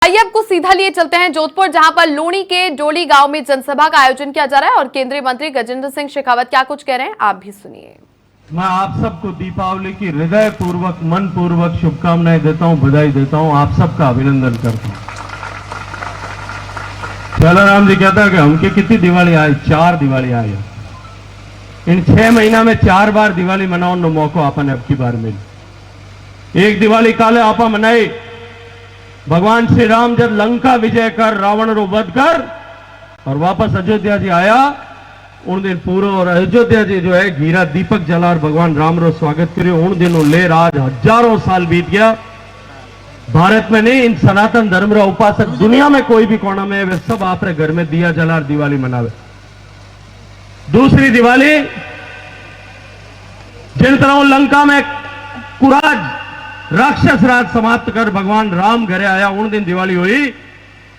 आइए आपको सीधा लिए चलते हैं जोधपुर, जहां पर लूणी के डोली गांव में जनसभा का आयोजन किया जा रहा है और केंद्रीय मंत्री गजेंद्र सिंह शेखावत क्या कुछ कह रहे हैं आप भी सुनिए। मैं आप सबको दीपावली की हृदय पूर्वक मन पूर्वक शुभकामनाएं देता हूं, बधाई देता हूं, आप सबका अभिनंदन करता हूं। जलाराम जी कहता है कि हमके कितनी दिवाली आई, 4 दिवाली आई। इन 6 महीना में 4 बार दिवाली मनाने नो मौको आपने अब की बार मिली। एक दिवाली काले आपा मनाई भगवान श्री राम जब लंका विजय कर रावण रो वध कर और वापस अयोध्या जी आया, उन दिन पूरा और अयोध्या जी जो है घीरा दीपक जला और भगवान राम रो स्वागत करियो। उन दिनों लेर आज हजारों साल बीत गया। भारत में नहीं, इन सनातन धर्म रो उपासक दुनिया में कोई भी कोना में वे सब आपरे घर में दिया जला और दिवाली मनावे। दूसरी दिवाली जिन तरह लंका में कुराज राक्षस राज समाप्त कर भगवान राम घरे आया, उन दिन दिवाली हुई।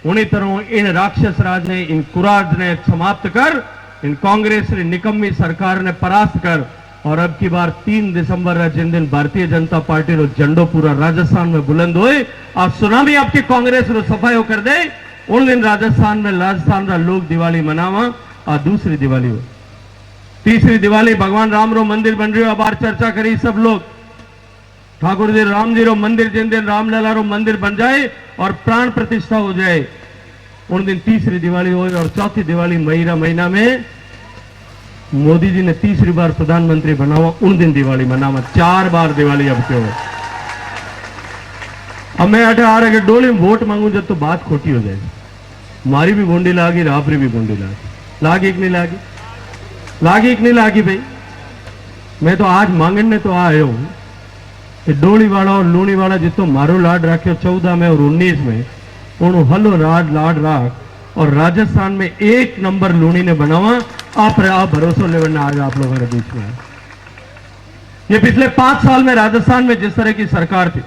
उन्हीं तरह इन राक्षस राज ने, इन कुराज ने समाप्त कर इन कांग्रेस ने निकम्मी सरकार ने परास्त कर और अब की बार 3 दिसंबर है जिन दिन भारतीय जनता पार्टी रो झंडो पूरा राजस्थान में बुलंद हुए और सुनामी आपकी कांग्रेस रो सफाई कर दे, उन दिन राजस्थान में राजस्थान का लोग दिवाली मनावा और दूसरी दिवाली हो। तीसरी दिवाली भगवान राम रो मंदिर बन रही हो। अब चर्चा करी सब लोग, ठाकुर जी राम जी रो मंदिर जिन दिन रामलला रो मंदिर बन जाए और प्राण प्रतिष्ठा हो जाए, उन दिन तीसरी दिवाली हो। और चौथी दिवाली महीना में मोदी जी ने तीसरी बार प्रधानमंत्री बनावा, उन दिन दिवाली मनावा। 4 बार दिवाली अब क्यों। अब मैं अटे आ रहा डोली में वोट मांगू जब तो बात खोटी हो जाएगी। मारी भी बूंदी लागी, रापरी भी बूंदी लागी कि नहीं लागी, लागी कि नहीं लागी भाई। मैं तो आज मांगने तो आयो हूं कि डोली वाला और लूणी वाला जितो मारो लाड राख्यो 14 में और 19 में, उन्होंने हलो लाड राख और राजस्थान में 1 नंबर लूणी ने बनावा। आप भरोसा लेवना आज आप लोगों के बीच में। ये पिछले 5 साल में राजस्थान में जिस तरह की सरकार थी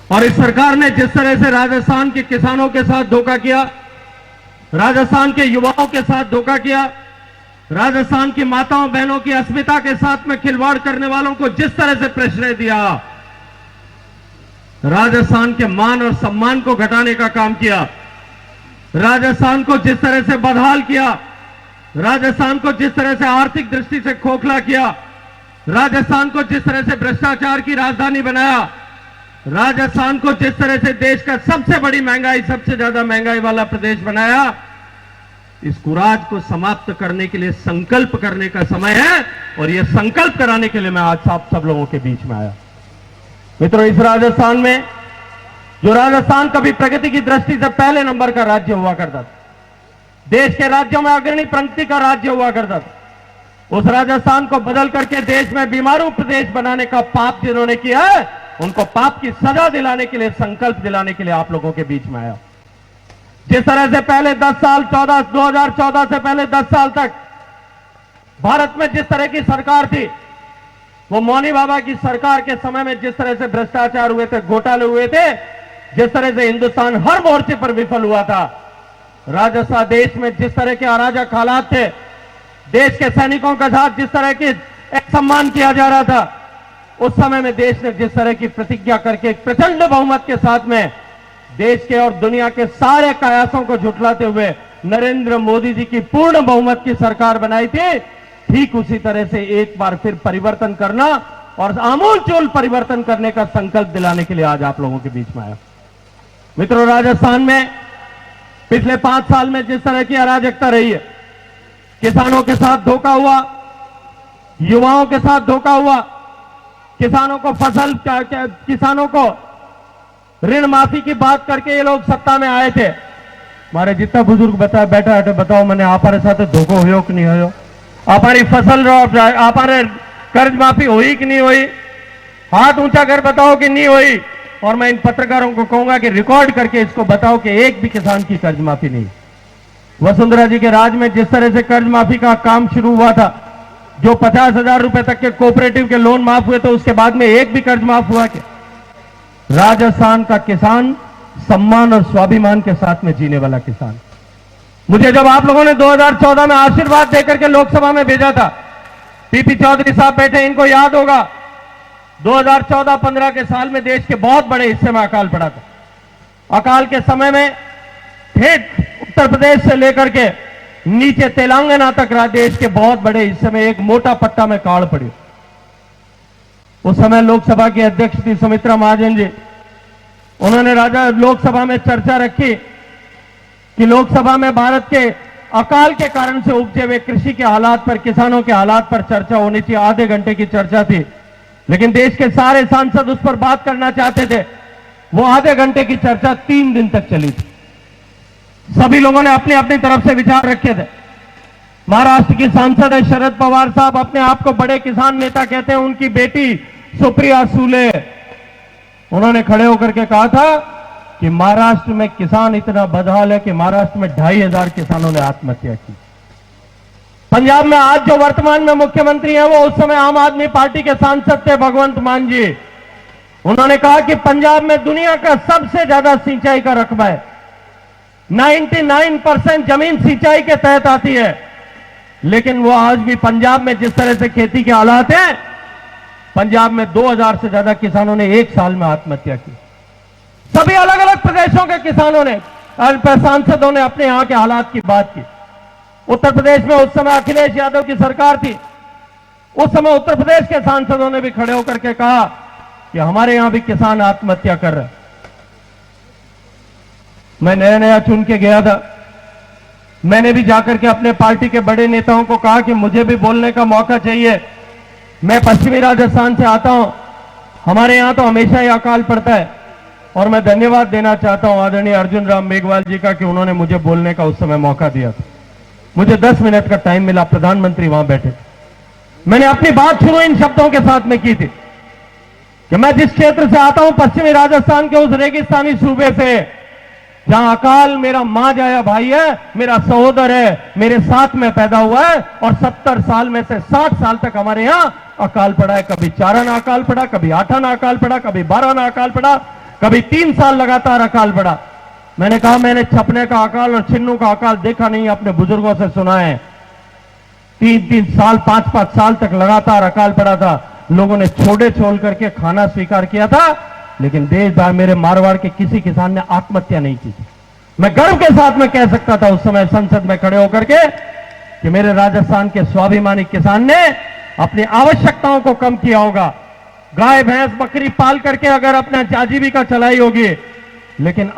और इस सरकार ने जिस तरह से राजस्थान के किसानों के साथ धोखा किया, राजस्थान के युवाओं के साथ धोखा किया, राजस्थान की माताओं बहनों की अस्मिता के साथ में खिलवाड़ करने वालों को जिस तरह से प्रश्रय दिया, राजस्थान के मान और सम्मान को घटाने का काम किया, राजस्थान को जिस तरह से बदहाल किया, राजस्थान को जिस तरह से आर्थिक दृष्टि से खोखला किया, राजस्थान को जिस तरह से भ्रष्टाचार की राजधानी बनाया, राजस्थान को जिस तरह से देश का सबसे बड़ी महंगाई, सबसे ज्यादा महंगाई वाला प्रदेश बनाया, इस कुराज को समाप्त करने के लिए संकल्प करने का समय है। और यह संकल्प कराने के लिए मैं आज आप सब लोगों के बीच में आया। मित्रों, इस राजस्थान में जो राजस्थान कभी प्रगति की दृष्टि से पहले नंबर का राज्य हुआ करता था, देश के राज्यों में अग्रणी पंक्ति का राज्य हुआ करता था, उस राजस्थान को बदल करके देश में बीमारू प्रदेश बनाने का पाप जिन्होंने किया है, उनको पाप की सजा दिलाने के लिए, संकल्प दिलाने के लिए आप लोगों के बीच में आया। जिस तरह से पहले 10 साल 2014 से पहले 10 साल तक भारत में जिस तरह की सरकार थी, वो मौनी बाबा की सरकार के समय में जिस तरह से भ्रष्टाचार हुए थे, घोटाले हुए थे, जिस तरह से हिंदुस्तान हर मोर्चे पर विफल हुआ था, राजस्थान देश में जिस तरह के अराजक हालात थे, देश के सैनिकों के साथ जिस तरह की एक सम्मान किया जा रहा था, उस समय में देश ने जिस तरह की प्रतिज्ञा करके प्रचंड बहुमत के साथ में देश के और दुनिया के सारे कयासों को झुठलाते हुए नरेंद्र मोदी जी की पूर्ण बहुमत की सरकार बनाई थी, ठीक उसी तरह से एक बार फिर परिवर्तन करना और आमूलचूल परिवर्तन करने का संकल्प दिलाने के लिए आज आप लोगों के बीच में आया। मित्रों, राजस्थान में पिछले 5 साल में जिस तरह की अराजकता रही है, किसानों के साथ धोखा हुआ, युवाओं के साथ धोखा हुआ, किसानों को ऋण माफी की बात करके ये लोग सत्ता में आए थे। हमारे जितना बुजुर्ग बैठा है बताओ मैंने आपरे साथ धोखो हो कि नहीं हो, आपरी फसल आपरे कर्ज माफी हुई कि नहीं हुई, हाथ ऊंचा कर बताओ कि नहीं हुई। और मैं इन पत्रकारों को कहूंगा कि रिकॉर्ड करके इसको बताओ कि एक भी किसान की कर्ज माफी नहीं। वसुंधरा जी के राज में जिस तरह से कर्ज माफी का काम शुरू हुआ था, जो 50,000 रुपए तक के कोऑपरेटिव के लोन माफ हुए, तो उसके बाद में एक भी कर्ज माफ हुआ क्या। राजस्थान का किसान सम्मान और स्वाभिमान के साथ में जीने वाला किसान। मुझे जब आप लोगों ने 2014 में आशीर्वाद देकर के लोकसभा में भेजा था, पीपी चौधरी साहब बैठे, इनको याद होगा 2014-15 के साल में देश के बहुत बड़े हिस्से में अकाल पड़ा था। अकाल के समय में ठेठ उत्तर प्रदेश से लेकर के नीचे तेलंगाना तक देश के बहुत बड़े हिस्से में एक मोटा पट्टा में काल पड़ी। उस समय लोकसभा की अध्यक्ष थी सुमित्रा महाजन जी। उन्होंने लोकसभा में चर्चा रखी कि लोकसभा में भारत के अकाल के कारण से उपजे हुए कृषि के हालात पर, किसानों के हालात पर चर्चा होनी चाहिए। आधे घंटे की चर्चा थी, लेकिन देश के सारे सांसद उस पर बात करना चाहते थे। वो आधे घंटे की चर्चा 3 दिन तक चली थी। सभी लोगों ने अपनी अपनी तरफ से विचार रखे थे। महाराष्ट्र की सांसद है शरद पवार साहब, अपने आप को बड़े किसान नेता कहते हैं। उनकी बेटी सुप्रिया सूले, उन्होंने खड़े होकर के कहा था कि महाराष्ट्र में किसान इतना बदहाल है कि महाराष्ट्र में 2500 किसानों ने आत्महत्या की। पंजाब में आज जो वर्तमान में मुख्यमंत्री हैं, वो उस समय आम आदमी पार्टी के सांसद थे भगवंत मान जी। उन्होंने कहा कि पंजाब में दुनिया का सबसे ज्यादा सिंचाई का रकबा है। 99% जमीन सिंचाई के तहत आती है, लेकिन वो आज भी पंजाब में जिस तरह से खेती के हालात हैं, पंजाब में 2000 से ज्यादा किसानों ने 1 साल में आत्महत्या की। सभी अलग अलग प्रदेशों के किसानों ने, सांसदों ने अपने यहां के हालात की बात की। उत्तर प्रदेश में उस समय अखिलेश यादव की सरकार थी। उस समय उत्तर प्रदेश के सांसदों ने भी खड़े होकर के कहा कि हमारे यहां भी किसान आत्महत्या कर रहे हैं। मैं नया नया चुन के गया था। मैंने भी जाकर के अपने पार्टी के बड़े नेताओं को कहा कि मुझे भी बोलने का मौका चाहिए। मैं पश्चिमी राजस्थान से आता हूं, हमारे यहां तो हमेशा ही अकाल पड़ता है। और मैं धन्यवाद देना चाहता हूं आदरणीय अर्जुन राम मेघवाल जी का कि उन्होंने मुझे बोलने का उस समय मौका दिया था। मुझे 10 मिनट का टाइम मिला, प्रधानमंत्री वहां बैठे। मैंने अपनी बात शुरू इन शब्दों के साथ में की थी कि मैं जिस क्षेत्र से आता हूं, पश्चिमी राजस्थान के उस रेगिस्तानी सूबे से, जहां अकाल मेरा मां जाया भाई है, मेरा सहोदर है, मेरे साथ में पैदा हुआ है। और 70 साल में से 60 साल तक हमारे यहां अकाल पड़ा है। कभी 4 आना अकाल पड़ा, कभी 8 आना अकाल पड़ा, कभी 12 आना अकाल पड़ा, कभी 3 साल लगातार अकाल पड़ा। मैंने कहा मैंने छपने का अकाल और छिन्नू का अकाल देखा नहीं, अपने बुजुर्गों से सुना है। 3-3 साल, 5-5 साल तक लगातार अकाल पड़ा था। लोगों ने छोड़े छोड़ करके खाना स्वीकार किया था, लेकिन देश भर मेरे मारवाड़ के किसी किसान ने आत्महत्या नहीं की थी। मैं गर्व के साथ में कह सकता था उस समय संसद में खड़े होकर के कि मेरे राजस्थान के स्वाभिमानी किसान ने अपनी आवश्यकताओं को कम किया होगा। गाय भैंस बकरी पाल करके अगर अपना आजीविका चलाई होगी, लेकिन